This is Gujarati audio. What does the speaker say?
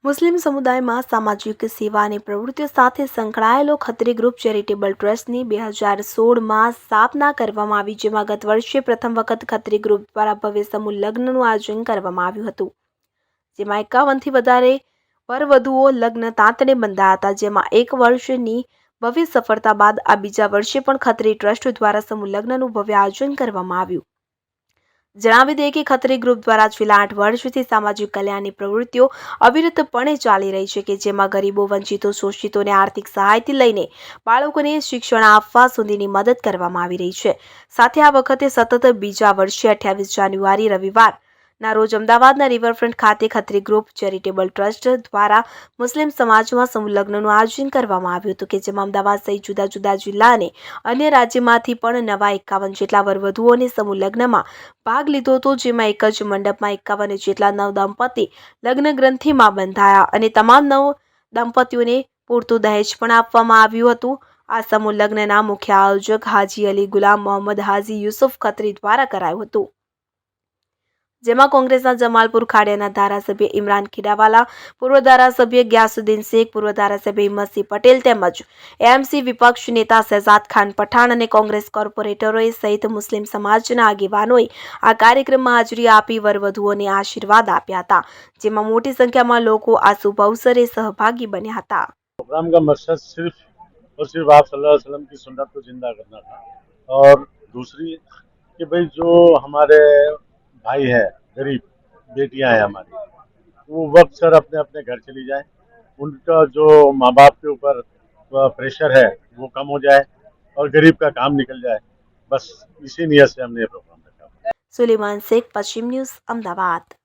મુસ્લિમ સમુદાયમાં સામાજિક સેવા અને પ્રવૃત્તિઓ સાથે સંકળાયેલો ખત્રી ગ્રુપ ચેરિટેબલ ટ્રસ્ટની 2016માં સ્થાપના કરવામાં આવી, જેમાં ગત વર્ષે પ્રથમ વખત ખત્રી ગ્રુપ દ્વારા ભવ્ય સમૂહ લગ્નનું આયોજન કરવામાં આવ્યું હતું, જેમાં 51થી વધારે વરવધુઓ લગ્ન તાંતણે બંધાયા હતા, જેમાં 1 વર્ષની ભવ્ય સફળતા બાદ આ બીજા વર્ષે પણ ખત્રી ટ્રસ્ટ દ્વારા સમૂહ લગ્નનું ભવ્ય આયોજન કરવામાં આવ્યું। જણાવી દઈએ કે ખત્રી ગ્રુપ દ્વારા છેલ્લા 8 વર્ષથી સામાજિક કલ્યાણની પ્રવૃત્તિઓ અવિરતપણે ચાલી રહી છે, કે જેમાં ગરીબો, વંચિતો, શોષિતોને આર્થિક સહાયથી લઈને બાળકોને શિક્ષણ આપવા સુધીની મદદ કરવામાં આવી રહી છે। સાથે આ વખતે સતત બીજા વર્ષે 28 જાન્યુઆરી રવિવારના રોજ અમદાવાદના રિવરફ્રન્ટ ખાતે ખત્રી ગ્રુપ ચેરિટેબલ ટ્રસ્ટ દ્વારા મુસ્લિમ સમાજમાં સમૂહ લગ્નનું આયોજન કરવામાં આવ્યું હતું, કે જેમાં અમદાવાદ સહિત જુદા જુદા જિલ્લા અને અન્ય રાજ્યમાંથી પણ નવા 51 જેટલા વરવધુઓને સમૂહ લગ્નમાં ભાગ લીધો હતો, જેમાં એક જ મંડપમાં 51 જેટલા નવ દંપતી લગ્ન ગ્રંથિમાં બંધાયા અને તમામ નવ દંપતીઓને પૂરતું દહેજ પણ આપવામાં આવ્યું હતું। આ સમૂહ લગ્નના મુખ્ય આયોજક હાજી અલી ગુલામ મોહમ્મદ હાજી યુસુફ ખત્રી દ્વારા કરાયું હતું, જેમાં કોંગ્રેસના જમાલપુર ખાડિયાના ધારાસભ્ય ઇમરાન ખીડાવાલા, પૂર્વ ધારાસભ્ય ગ્યાસુદ્દીન શેખ, પૂર્વ ધારાસભ્ય હિંમતસિંહ પટેલ તેમજ એએમસી વિપક્ષ નેતા શહેજાદ ખાન પઠાણ અને કોંગ્રેસ કોર્પોરેટરોએ સહિત મુસ્લિમ સમાજના આગેવાનોએ આ કાર્યક્રમમાં હાજરી આપી વરવધુઓને આશીર્વાદ આપ્યા હતા, જેમાં મોટી સંખ્યામાં લોકો આ શુભ અવસરે સહભાગી બન્યા હતા। प्रोग्राम का मकसद सिर्फ और सिर्फ आप सल्लल्लाहु अलैहि वसल्लम की सुन्नत को जिंदा करना था, और दूसरी कि भाई जो हमारे भाई है, गरीब बेटियां हैं हमारी, वो वक्त सर अपने अपने घर चली जाए, उनका जो माँ बाप के ऊपर प्रेशर है वो कम हो जाए और गरीब का काम निकल जाए, बस इसी नियत से हमने ये प्रोग्राम रखा। सुलेमान शेख, पश्चिम न्यूज़, अहमदाबाद।